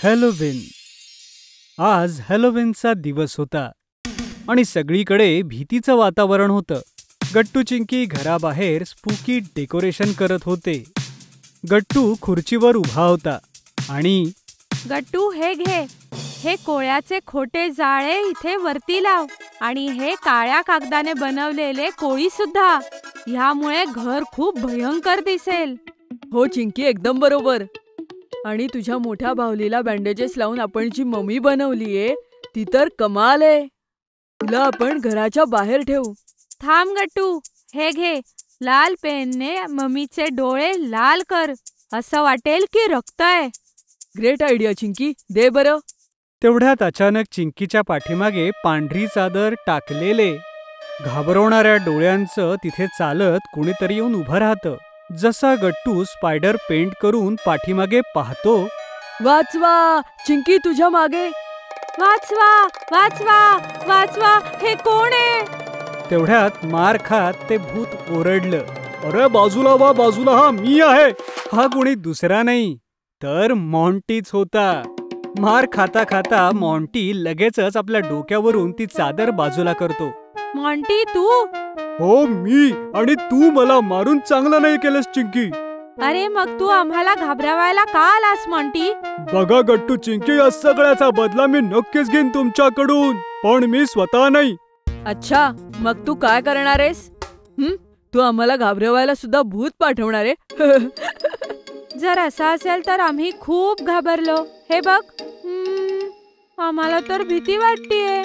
Halloween. आज हॅलोवीनचा दिवस होता आणि सगळीकडे भीतीचं वातावरण होतं. गट्टू चिंकी घराबाहेर स्पूकी डेकोरेशन करत होते. गट्टू खुर्चीवर उभा होता आणि गट्टू हे घे, हे कोळ्याचे खोटे जाळे इथे वरती लाव आणि हे काळ्या कागदाने बनवलेले कोळी सुद्धा. ह्यामुळे घर खूप भयंकर दिसेल. हो चिंकी, एकदम बरोबर. आणि तुझ्या मोठ्या बाहुलीला बँडेजेस लावून आपण जी मम्मी बनवलीये ती तर कमाल आहे. तिला आपण घराच्या बाहेर ठेवू. थांब गट्टू, हे घे, लाल पेनने मम्मीचे डोळे लाल कर, असं वाटेल की रक्त आहे. ग्रेट आयडिया चिंकी, दे बरं. तेवढ्यात अचानक चिंकीच्या पाठीमागे पांढरी चादर टाकलेले घाबरवणाऱ्या डोळ्यांचं तिथे चालत कुणीतरी येऊन उभं राहतं. जसा गट्टू स्पायडर पेंट करून पाठीमागे पाहतो, वाचवा चिंकी, तुझ्या मागे. वाचवा वाचवा वाचवा, हे कोण आहे? तेवढ्यात मार खात ते भूत ओरडलं, अरे बाजूला वा, बाजूला, हा मी आहे. हा कोणी दुसरा नाही तर मॉन्टीच होता. मार खाता खाता मॉन्टी लगेचच आपल्या डोक्यावरून ती चादर बाजूला करतो. मॉन्टी तू? हो मी. आणि तू मला मारून चांगलं नाही केलंस चिंकी. अरे मग तू आम्हाला घाबरवायला का आलास मॉन्टी? बघा गट्टू चिंकी, या सगळ्याचा बदला मी नक्कीच घेईन तुमच्याकडून, पण मी स्वतः नाही. अच्छा, मग तू काय करणार आहेस? तू आम्हाला घाबरवायला सुद्धा भूत पाठवणार आहे? जर असं असेल तर आम्ही खूप घाबरलो. हे बघ, आम्हाला तर भीती वाटतेय.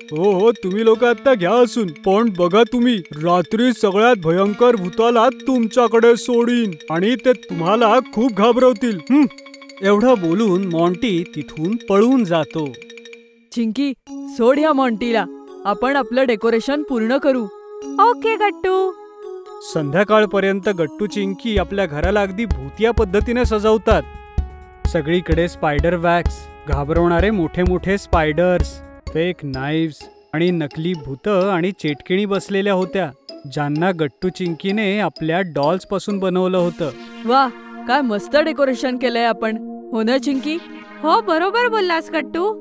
हो, तुम्ही लोक आता घ्या असून, पण बघा तुम्ही, रात्री सगळ्यात भयंकर भूताला तुमच्याकडे सोडीन आणि ते तुम्हाला खूप घाबरवतील. एवढं बोलून मॉन्टी तिथून पळून जातो. चिंकी, सोड ह्या मॉन्टीला. आपण आपलं डेकोरेशन पूर्ण करू. ओके गट्टू. संध्याकाळपर्यंत गट्टू चिंकी आपल्या घराला अगदी भूतिया पद्धतीने सजवतात. सगळीकडे स्पायडर वॅक्स, घाबरवणारे मोठे मोठे स्पायडर्स, फेक नाईव्स आणि नकली भूतं आणि चेटकिणी बसलेल्या होत्या, ज्यांना गट्टू चिंकीने आपल्या डॉल्स पासून बनवलं होतं. वा, काय मस्त डेकोरेशन केलंय आपण, हो ना चिंकी? हो, बरोबर बोललास गट्टू.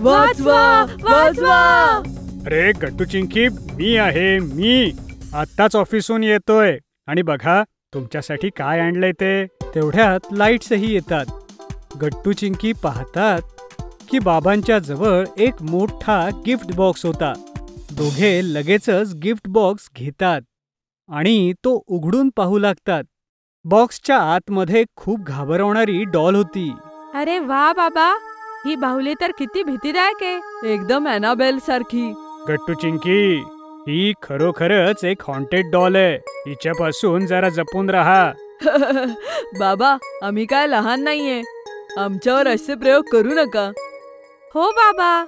वाचवा वाचवा. अरे गट्टू चिंकी, मी आहे, मी आत्ताच ऑफिसहून येतोय आणि बघा तुमच्यासाठी काय आणलंय ते. तेवढ्यात लाईट्सही येतात. गट्टू चिंकी पाहतात की बाबांच्या जवळ एक मोठा गिफ्ट बॉक्स होता. दोघे लगेचच गिफ्ट बॉक्स घेतात आणि तो उघडून पाहू लागतात. बॉक्सच्या आतमध्ये खूप घाबरवणारी डॉल होती. अरे वा बाबा, ही बाहुली तर किती भीतीदायक आहे, एकदम ॲनाबेल सारखी. गट्टू चिंकी, ही खरोखरच एक हॉन्टेड डॉल आहे. हिच्यापासून जरा जपून राहा. बाबा, आम्ही काय लहान नाहीये, आमच्यावर असे प्रयोग करू नका. हो बाबा.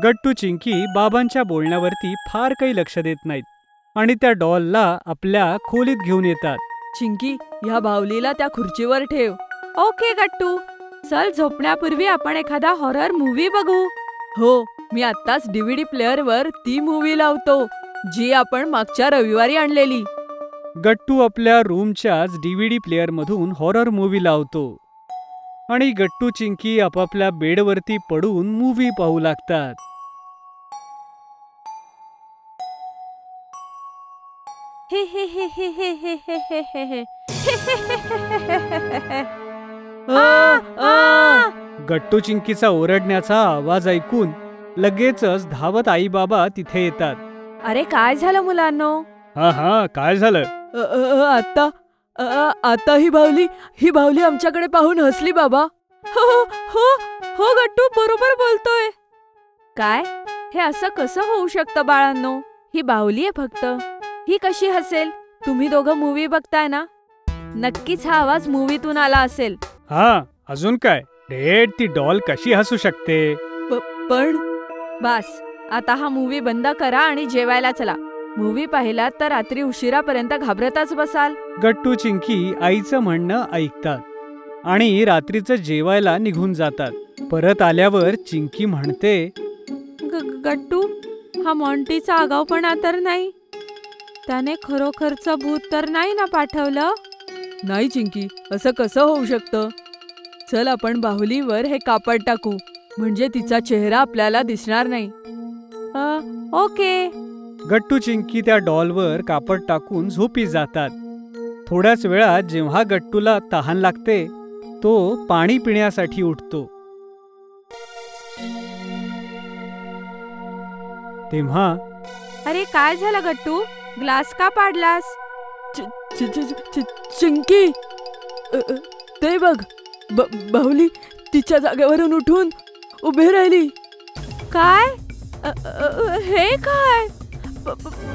गट्टू चिंकी बाबांच्या बोलण्यावरती फार काही लक्ष देत नाहीत आणि त्या डॉलला आपल्या खोलीत घेऊन येतात. चिंकी, ह्या बाहुलीला त्या खुर्चीवर ठेव. ओके गट्टू. चल, झोपण्यापूर्वी आपण एखादा हॉरर मूवी बघू. हो, मी आत्ताच DVD प्लेअरवर ती मूवी लावतो जी आपण मागच्या रविवारी आणलेली. गट्टू आपल्या रूमच्याच DVD प्लेअरमधून हॉरर मूवी लावतो आणि गट्टू चिंकी आपापल्या बेडवरती पडून मूवी पाहू लागतात. हे हे हे हे हे हे हे हे हे हे. गट्टू चिंकीचा ओरडण्याचा आवाज ऐकून लगेचच धावत आई बाबा तिथे येतात. अरे काय झालं मुलांनो? हा, काय झालं? आता ही बाहुली आमच्याकडे पाहून हसली बाबा. हो हो हो गट्टू, बरोबर बोलतोय. काय? हे असं कसं होऊ शकतं बाळांनो? ही बाहुली आहे फक्त, ही कशी हसेल? तुम्ही दोघं मूवी बघताय ना, नक्कीच हा आवाज मूवीतून आला असेल. हा, अजून काय? डेड, ती डॉल कशी हसू शकते? पण बस, आता हा मूवी बंद करा आणि जेवायला चला. मूवी पाहिलात तर रात्री उशिरापर्यंत घाबरतच बसाल. गट्टू चिंकी आईचं म्हणणं ऐकतात आणि रात्रीचं जेवायला निघून जातात. परत आल्यावर चिंकी म्हणते, गट्टू, हा मॉन्टीचा आगाऊपणा तर नाही? त्याने खरोखरचं भूत तर नाही ना पाठवलं? नाही चिंकी, असं कसं होऊ शकतं? चल आपण बाहुलीवर हे कापड टाकू, म्हणजे तिचा चेहरा आपल्याला दिसणार नाही. ओके. गट्टू चिंकी त्या डॉलवर कापड टाकून झोपी जातात. थोड्याच वेळात जेव्हा गट्टूला तहान लागते, तो पाणी पिण्यासाठी उठतो. तेव्हा अरे काय झालं गट्टू? ग्लास का पाडलास? चिंकी, ते बघ, बाहुली तिच्या जागेवरून उठून उभी राहिली. काय? हे काय?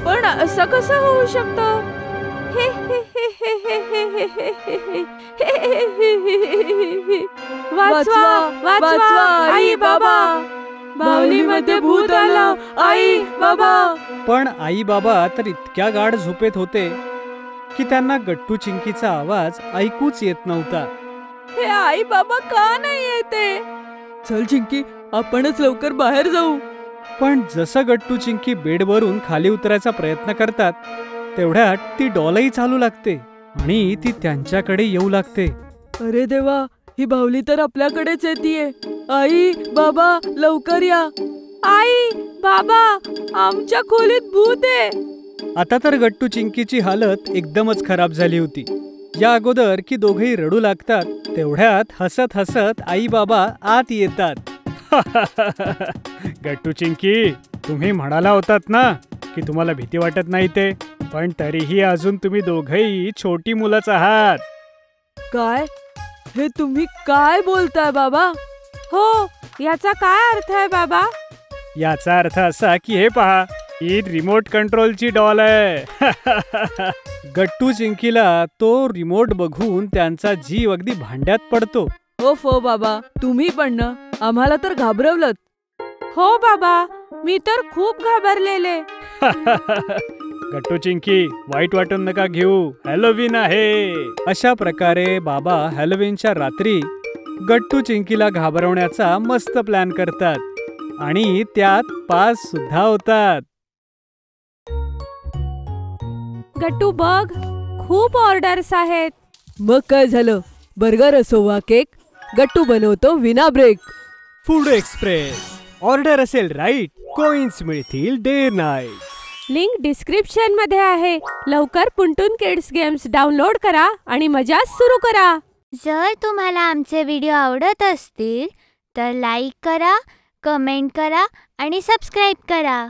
पण असं कसं होऊ शकतं? वाचवा, वाचवा, आई बाबा, बाहुलीमध्ये भूत आलं, आई बाबा. पण आई बाबा तर इतक्या गाढ झोपेत होते की त्यांना गट्टू चिंकीचा आवाज ऐकूच येत नव्हता. हे आई बाबा का नाही येते? चल चिंकी, आपणच लवकर बाहेर जाऊ. पण जसं गट्टू चिंकी बेडवरून खाली उतरायचा प्रयत्न करतात, तेवढ्यात ती डॉलही चालू लागते आणि ती त्यांच्याकडे येऊ लागते. अरे देवा, ही बाहुली तर आपल्याकडेच येतीये. आई बाबा, लवकर या. आई बाबा, आमच्या खोलीत भूत आहे. आता तर गट्टू चिंकीची हालत एकदमच खराब झाली होती. या अगोदर की दोघेही रडू लागतात, तेवढ्यात हसत हसत आई बाबा आत येतात. गट्टू चिंकी, तुम्ही म्हणाला होतात ना की तुम्हाला भीती वाटत नाही ते, पण तरीही अजून तुम्ही दोघेही छोटी मुलंच आहात. काय? हे तुम्ही काय बोलताय बाबा? हो, याचा काय अर्थ आहे बाबा? याचा अर्थ असा की हे पहा, ही रिमोट कंट्रोलची डॉल आहे. गट्टू चिंकीला तो रिमोट बघून त्यांचा जीव अगदी भांड्यात पडतो. हो बाबा, तुम्ही पण ना, आम्हाला तर घाबरवलंत. हो बाबा, मी तर खूप घाबरलेले. गट्टू चिंकी, वाईट वाटून नका घेऊ, हॅलोवीन आहे. अशा प्रकारे बाबा हॅलोवीनच्या रात्री गट्टू चिंकीला घाबरवण्याचा मस्त प्लॅन करतात आणि त्यात पास सुद्धा होतात. गट्टू बघ, खूप ऑर्डर्स आहेत. मग काय झालं? बर्गर असो वा केक, गट्टू बनवतो विना ब्रेक. Food express. ऑर्डर असेल राईट, कॉइन्स मिळतील डे नाईट. लिंक डिस्क्रिप्शन मध्ये आहे. लवकर पुंटून किड्स गेम्स डाउनलोड करा आणि मजा सुरू करा. जर तुम्हाला आमचे व्हिडिओ आवडत असतील तर लाईक करा, कमेंट करा आणि सबस्क्राईब करा.